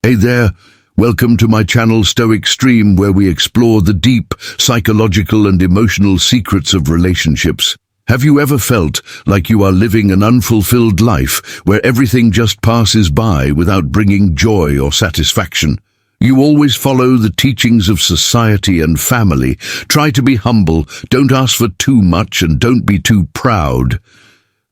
Hey there, welcome to my channel Stoic Stream, where we explore the deep psychological and emotional secrets of relationships. Have you ever felt like you are living an unfulfilled life where everything just passes by without bringing joy or satisfaction? You always follow the teachings of society and family. Try to be humble, don't ask for too much, and don't be too proud.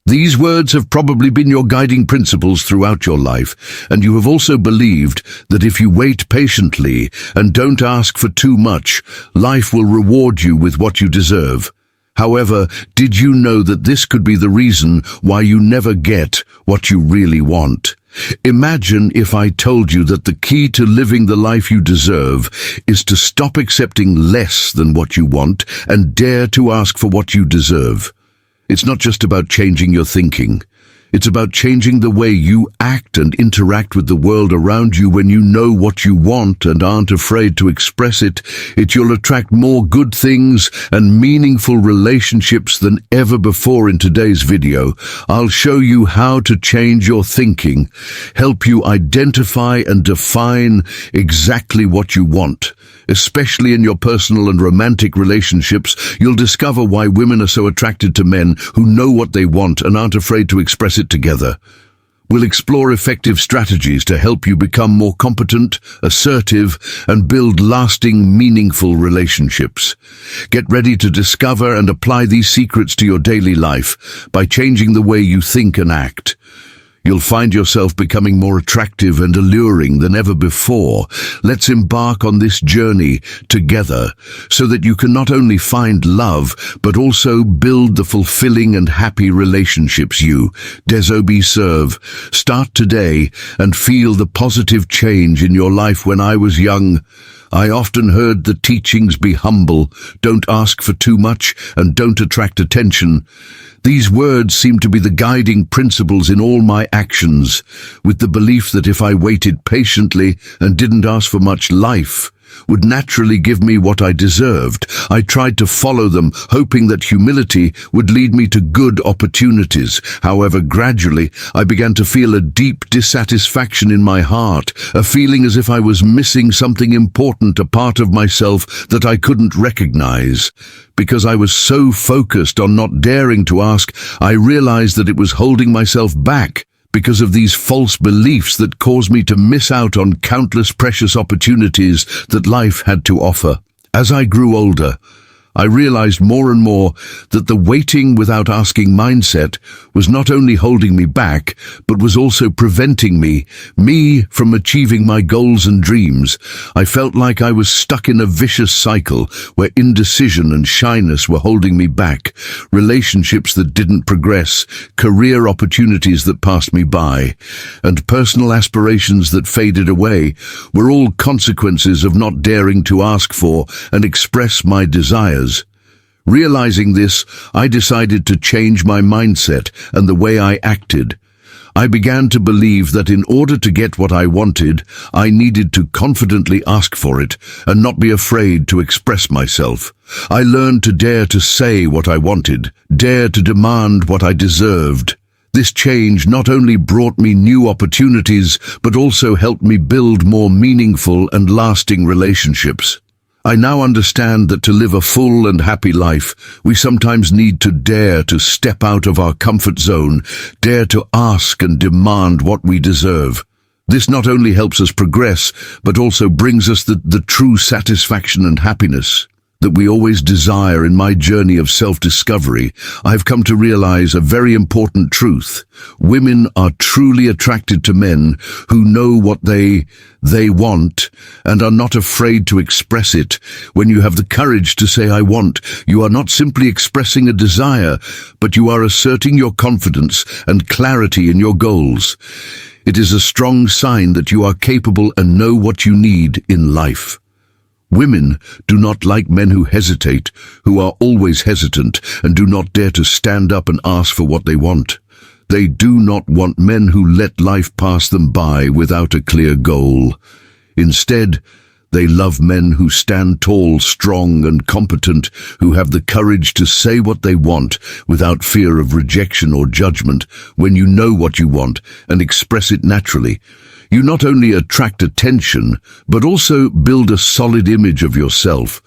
These words have probably been your guiding principles throughout your life, and you have also believed that if you wait patiently and don't ask for too much, life will reward you with what you deserve. However, did you know that this could be the reason why you never get what you really want? Imagine if I told you that the key to living the life you deserve is to stop accepting less than what you want and dare to ask for what you deserve. It's not just about changing your thinking. It's about changing the way you act and interact with the world around you. When you know what you want and aren't afraid to express it, you'll attract more good things and meaningful relationships than ever before. In today's video, I'll show you how to change your thinking, help you identify and define exactly what you want. Especially in your personal and romantic relationships, you'll discover why women are so attracted to men who know what they want and aren't afraid to express it together. We'll explore effective strategies to help you become more competent, assertive, and build lasting, meaningful relationships. Get ready to discover and apply these secrets to your daily life by changing the way you think and act. You'll find yourself becoming more attractive and alluring than ever before. Let's embark on this journey together so that you can not only find love, but also build the fulfilling and happy relationships you deserve. Start today and feel the positive change in your life. When I was young, I often heard the teachings: be humble, don't ask for too much, and don't attract attention. These words seemed to be the guiding principles in all my actions, with the belief that if I waited patiently and didn't ask for much, life would naturally give me what I deserved. I tried to follow them, hoping that humility would lead me to good opportunities. However, gradually, I began to feel a deep dissatisfaction in my heart, a feeling as if I was missing something important, a part of myself that I couldn't recognize. Because I was so focused on not daring to ask, I realized that it was holding myself back because of these false beliefs that caused me to miss out on countless precious opportunities that life had to offer. As I grew older, I realized more and more that the waiting without asking mindset was not only holding me back, but was also preventing me from achieving my goals and dreams. I felt like I was stuck in a vicious cycle where indecision and shyness were holding me back, relationships that didn't progress, career opportunities that passed me by, and personal aspirations that faded away were all consequences of not daring to ask for and express my desires. Realizing this, I decided to change my mindset and the way I acted. I began to believe that in order to get what I wanted, I needed to confidently ask for it and not be afraid to express myself. I learned to dare to say what I wanted, dare to demand what I deserved. This change not only brought me new opportunities, but also helped me build more meaningful and lasting relationships. I now understand that to live a full and happy life, we sometimes need to dare to step out of our comfort zone, dare to ask and demand what we deserve. This not only helps us progress, but also brings us the true satisfaction and happiness that we always desire. In my journey of self-discovery, I have come to realize a very important truth. Women are truly attracted to men who know what they want and are not afraid to express it. When you have the courage to say "I want," you are not simply expressing a desire, but you are asserting your confidence and clarity in your goals. It is a strong sign that you are capable and know what you need in life. Women do not like men who hesitate, who are always hesitant, and do not dare to stand up and ask for what they want. They do not want men who let life pass them by without a clear goal. Instead, they love men who stand tall, strong, and competent, who have the courage to say what they want without fear of rejection or judgment. When you know what you want and express it naturally, You not only attract attention, but also build a solid image of yourself.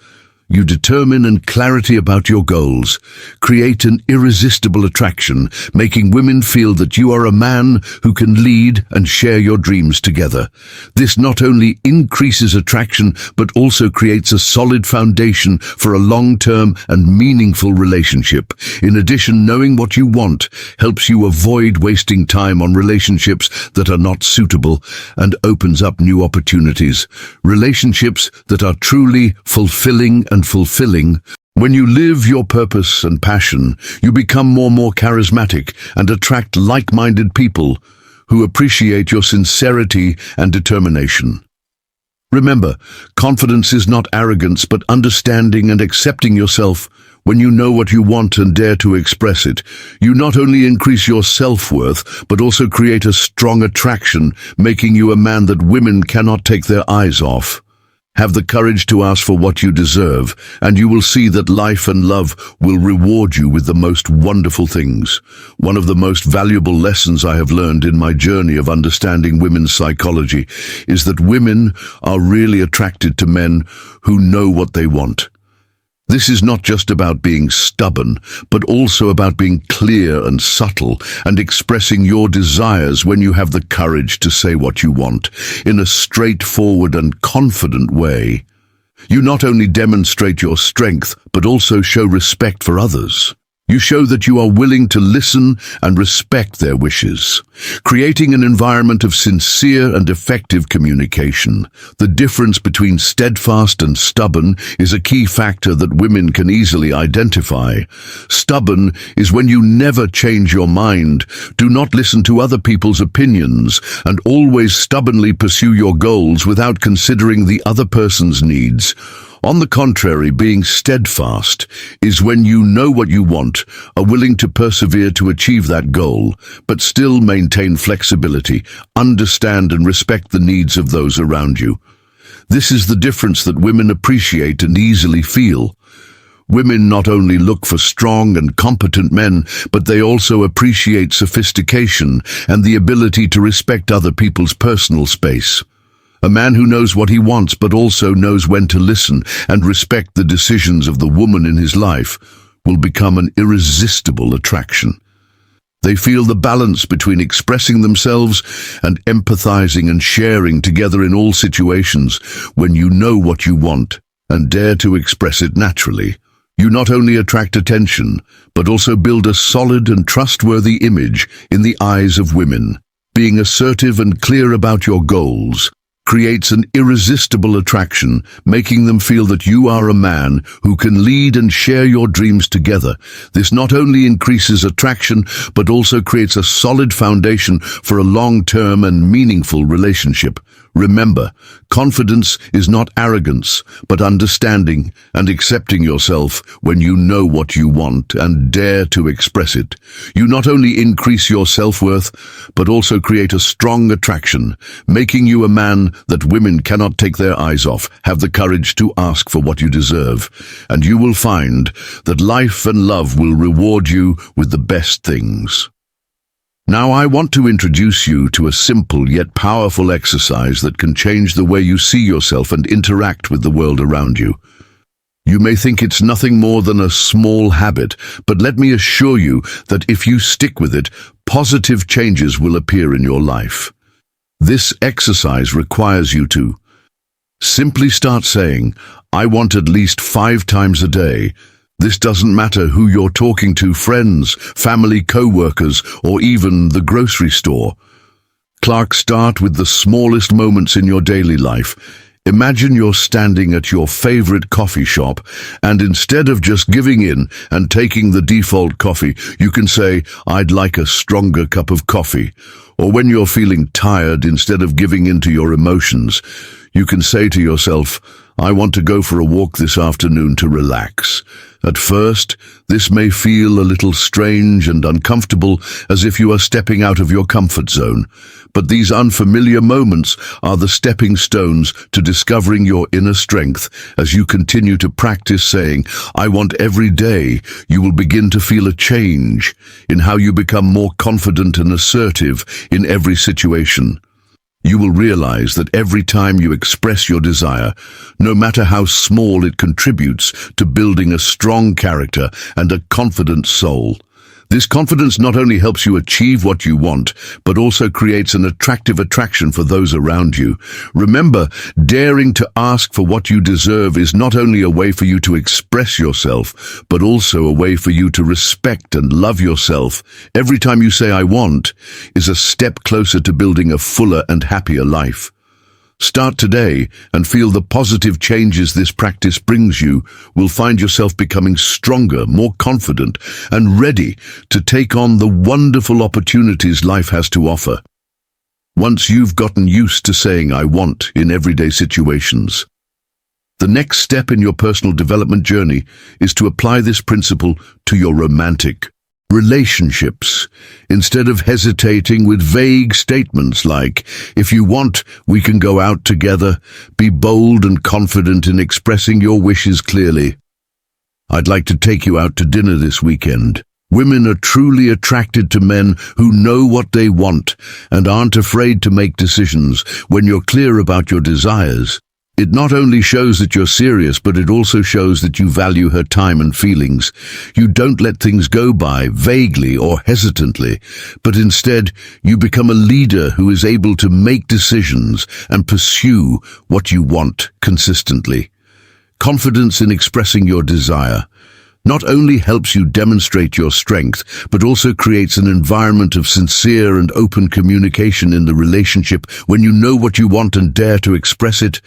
You determine and clarity about your goals, create an irresistible attraction, making women feel that you are a man who can lead and share your dreams together. This not only increases attraction, but also creates a solid foundation for a long-term and meaningful relationship. In addition, knowing what you want helps you avoid wasting time on relationships that are not suitable and opens up new opportunities. Relationships that are truly fulfilling and fulfilling. When you live your purpose and passion, you become more charismatic and attract like-minded people who appreciate your sincerity and determination. Remember, confidence is not arrogance, but understanding and accepting yourself. When you know what you want and dare to express it, you not only increase your self-worth, but also create a strong attraction, making you a man that women cannot take their eyes off. Have the courage to ask for what you deserve, and you will see that life and love will reward you with the most wonderful things. One of the most valuable lessons I have learned in my journey of understanding women's psychology is that women are really attracted to men who know what they want. This is not just about being stubborn, but also about being clear and subtle and expressing your desires when you have the courage to say what you want in a straightforward and confident way. You not only demonstrate your strength, but also show respect for others. You show that you are willing to listen and respect their wishes, creating an environment of sincere and effective communication. The difference between steadfast and stubborn is a key factor that women can easily identify. Stubborn is when you never change your mind, do not listen to other people's opinions, and always stubbornly pursue your goals without considering the other person's needs. On the contrary, being steadfast is when you know what you want, are willing to persevere to achieve that goal, but still maintain flexibility, understand and respect the needs of those around you. This is the difference that women appreciate and easily feel. Women not only look for strong and competent men, but they also appreciate sophistication and the ability to respect other people's personal space. A man who knows what he wants but also knows when to listen and respect the decisions of the woman in his life will become an irresistible attraction. They feel the balance between expressing themselves and empathizing and sharing together in all situations. When you know what you want and dare to express it naturally, you not only attract attention, but also build a solid and trustworthy image in the eyes of women. Being assertive and clear about your goals creates an irresistible attraction, making them feel that you are a man who can lead and share your dreams together. This not only increases attraction, but also creates a solid foundation for a long-term and meaningful relationship. Remember, confidence is not arrogance, but understanding and accepting yourself. When you know what you want and dare to express it, you not only increase your self-worth, but also create a strong attraction, making you a man that women cannot take their eyes off. Have the courage to ask for what you deserve, and you will find that life and love will reward you with the best things. Now I want to introduce you to a simple yet powerful exercise that can change the way you see yourself and interact with the world around you. You may think it's nothing more than a small habit, but let me assure you that if you stick with it, positive changes will appear in your life. This exercise requires you to simply start saying, "I want at least 5 times a day." This doesn't matter who you're talking to, friends, family, co-workers, or even the grocery store. Start with the smallest moments in your daily life. Imagine you're standing at your favorite coffee shop, and instead of just giving in and taking the default coffee, you can say, "I'd like a stronger cup of coffee." Or when you're feeling tired, instead of giving in to your emotions, you can say to yourself, "I want to go for a walk this afternoon to relax." At first, this may feel a little strange and uncomfortable, as if you are stepping out of your comfort zone. But these unfamiliar moments are the stepping stones to discovering your inner strength. As you continue to practice saying, "I want" every day, you will begin to feel a change in how you become more confident and assertive in every situation. You will realize that every time you express your desire, no matter how small, it contributes to building a strong character and a confident soul. This confidence not only helps you achieve what you want, but also creates an attractive attraction for those around you. Remember, daring to ask for what you deserve is not only a way for you to express yourself, but also a way for you to respect and love yourself. Every time you say "I want" is a step closer to building a fuller and happier life. Start today and feel the positive changes this practice brings you. Will find yourself becoming stronger, more confident, and ready to take on the wonderful opportunities life has to offer. Once you've gotten used to saying "I want" in everyday situations, the next step in your personal development journey is to apply this principle to your romantic relationships. Instead of hesitating with vague statements like, "If you want, we can go out together," be bold and confident in expressing your wishes clearly. "I'd like to take you out to dinner this weekend." Women are truly attracted to men who know what they want and aren't afraid to make decisions. When you're clear about your desires, it not only shows that you're serious, but it also shows that you value her time and feelings. You don't let things go by vaguely or hesitantly, but instead you become a leader who is able to make decisions and pursue what you want consistently. Confidence in expressing your desire not only helps you demonstrate your strength, but also creates an environment of sincere and open communication in the relationship. When you know what you want and dare to express it,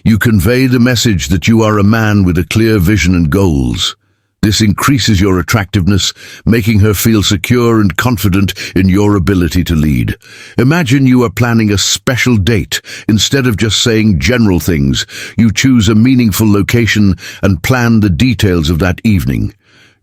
you convey the message that you are a man with a clear vision and goals. This increases your attractiveness, making her feel secure and confident in your ability to lead. Imagine you are planning a special date. Instead of just saying general things, you choose a meaningful location and plan the details of that evening.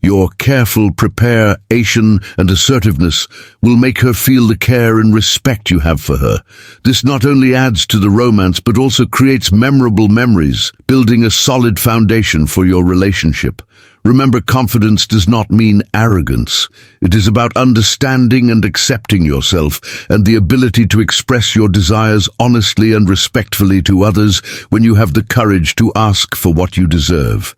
Your careful preparation and assertiveness will make her feel the care and respect you have for her. This not only adds to the romance, but also creates memorable memories, building a solid foundation for your relationship. Remember, confidence does not mean arrogance. It is about understanding and accepting yourself and the ability to express your desires honestly and respectfully to others. When you have the courage to ask for what you deserve,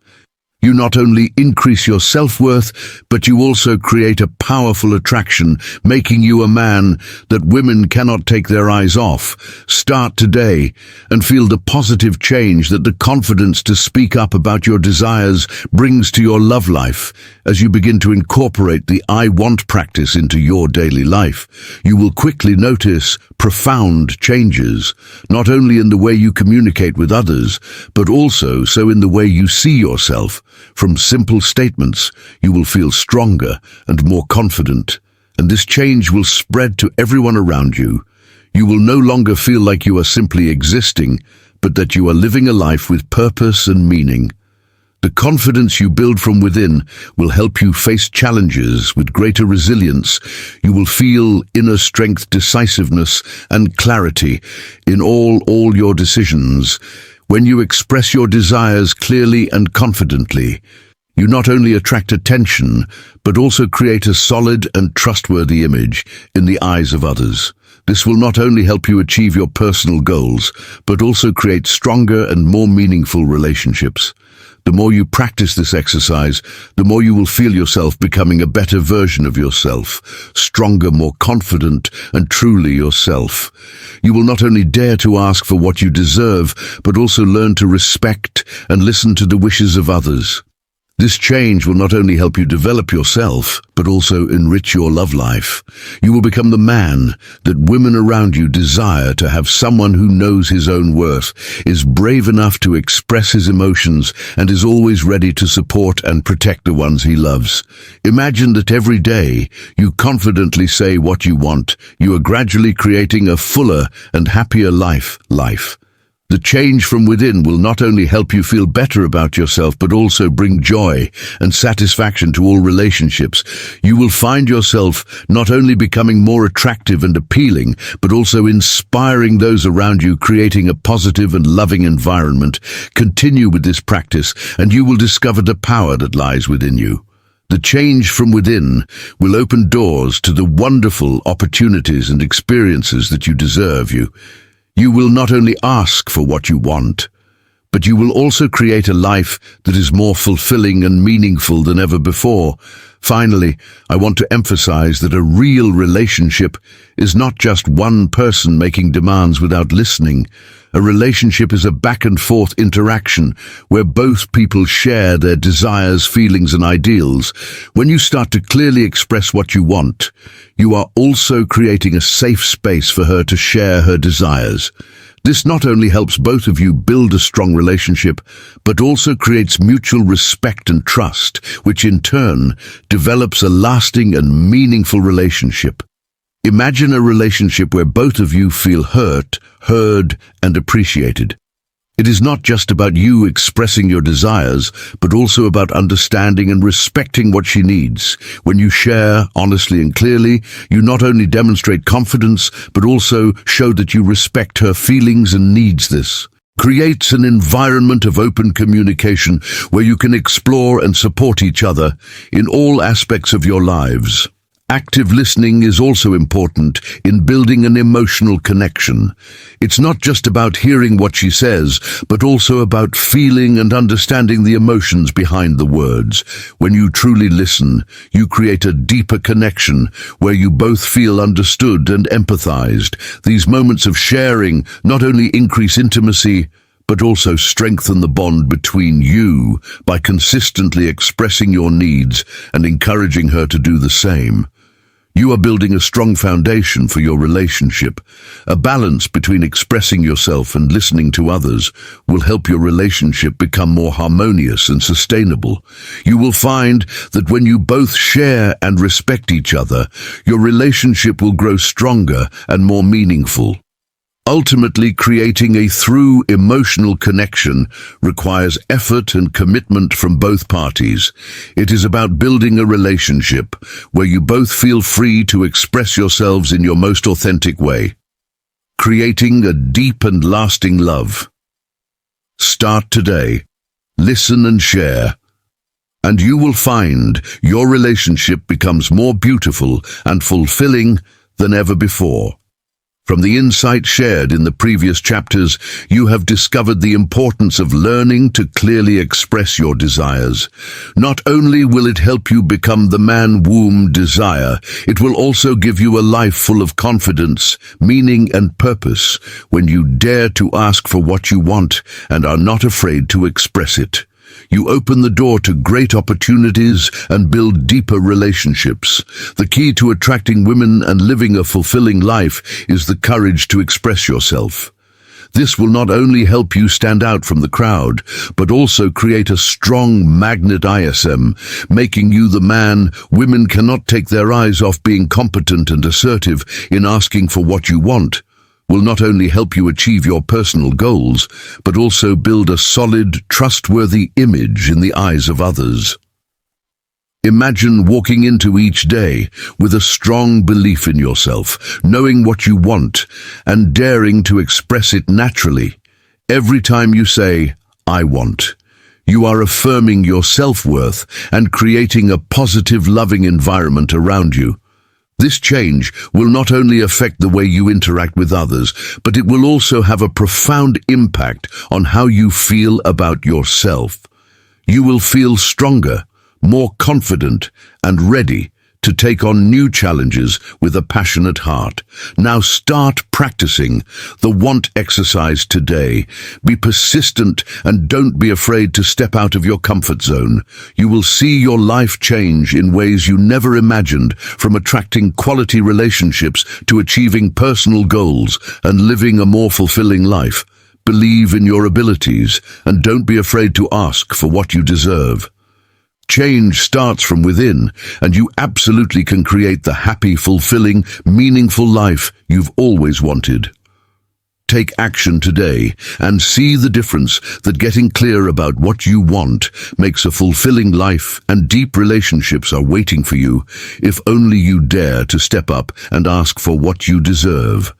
you not only increase your self-worth, but you also create a powerful attraction, making you a man that women cannot take their eyes off. Start today and feel the positive change that the confidence to speak up about your desires brings to your love life. As you begin to incorporate the "I want" practice into your daily life, you will quickly notice profound changes, not only in the way you communicate with others, but also so in the way you see yourself. From simple statements, you will feel stronger and more confident, and this change will spread to everyone around you. You will no longer feel like you are simply existing, but that you are living a life with purpose and meaning. The confidence you build from within will help you face challenges with greater resilience. You will feel inner strength, decisiveness, and clarity in all your decisions. When you express your desires clearly and confidently, you not only attract attention, but also create a solid and trustworthy image in the eyes of others. This will not only help you achieve your personal goals, but also create stronger and more meaningful relationships. The more you practice this exercise, the more you will feel yourself becoming a better version of yourself, stronger, more confident, and truly yourself. You will not only dare to ask for what you deserve, but also learn to respect and listen to the wishes of others. This change will not only help you develop yourself, but also enrich your love life. You will become the man that women around you desire to have, someone who knows his own worth, is brave enough to express his emotions, and is always ready to support and protect the ones he loves. Imagine that every day you confidently say what you want. You are gradually creating a fuller and happier life. The change from within will not only help you feel better about yourself, but also bring joy and satisfaction to all relationships. You will find yourself not only becoming more attractive and appealing, but also inspiring those around you, creating a positive and loving environment. Continue with this practice, and you will discover the power that lies within you. The change from within will open doors to the wonderful opportunities and experiences that you deserve. You will not only ask for what you want, but you will also create a life that is more fulfilling and meaningful than ever before. Finally, I want to emphasize that a real relationship is not just one person making demands without listening. A relationship is a back-and-forth interaction where both people share their desires, feelings, and ideals. When you start to clearly express what you want, you are also creating a safe space for her to share her desires. This not only helps both of you build a strong relationship, but also creates mutual respect and trust, which in turn develops a lasting and meaningful relationship. Imagine a relationship where both of you feel heard, and appreciated. It is not just about you expressing your desires, but also about understanding and respecting what she needs. When you share honestly and clearly, you not only demonstrate confidence, but also show that you respect her feelings and needs. This creates an environment of open communication where you can explore and support each other in all aspects of your lives. Active listening is also important in building an emotional connection. It's not just about hearing what she says, but also about feeling and understanding the emotions behind the words. When you truly listen, you create a deeper connection where you both feel understood and empathized. These moments of sharing not only increase intimacy, but also strengthen the bond between you by consistently expressing your needs and encouraging her to do the same. You are building a strong foundation for your relationship. A balance between expressing yourself and listening to others will help your relationship become more harmonious and sustainable. You will find that when you both share and respect each other, your relationship will grow stronger and more meaningful. Ultimately, creating a true emotional connection requires effort and commitment from both parties. It is about building a relationship where you both feel free to express yourselves in your most authentic way, creating a deep and lasting love. Start today. Listen and share, and you will find your relationship becomes more beautiful and fulfilling than ever before. From the insight shared in the previous chapters, you have discovered the importance of learning to clearly express your desires. Not only will it help you become the man whom desire, it will also give you a life full of confidence, meaning, and purpose when you dare to ask for what you want and are not afraid to express it. You open the door to great opportunities and build deeper relationships. The key to attracting women and living a fulfilling life is the courage to express yourself. This will not only help you stand out from the crowd, but also create a strong magnet ISM, making you the man women cannot take their eyes off. Being competent and assertive in asking for what you want will not only help you achieve your personal goals, but also build a solid, trustworthy image in the eyes of others. Imagine walking into each day with a strong belief in yourself, knowing what you want, and daring to express it naturally. Every time you say, "I want," you are affirming your self-worth and creating a positive, loving environment around you. This change will not only affect the way you interact with others, but it will also have a profound impact on how you feel about yourself. You will feel stronger, more confident, and ready to take on new challenges with a passionate heart. Now start practicing the want exercise today. Be persistent and don't be afraid to step out of your comfort zone. You will see your life change in ways you never imagined, from attracting quality relationships to achieving personal goals and living a more fulfilling life. Believe in your abilities and don't be afraid to ask for what you deserve. Change starts from within, and you absolutely can create the happy, fulfilling, meaningful life you've always wanted. Take action today and see the difference that getting clear about what you want makes. A fulfilling life and deep relationships are waiting for you if only you dare to step up and ask for what you deserve.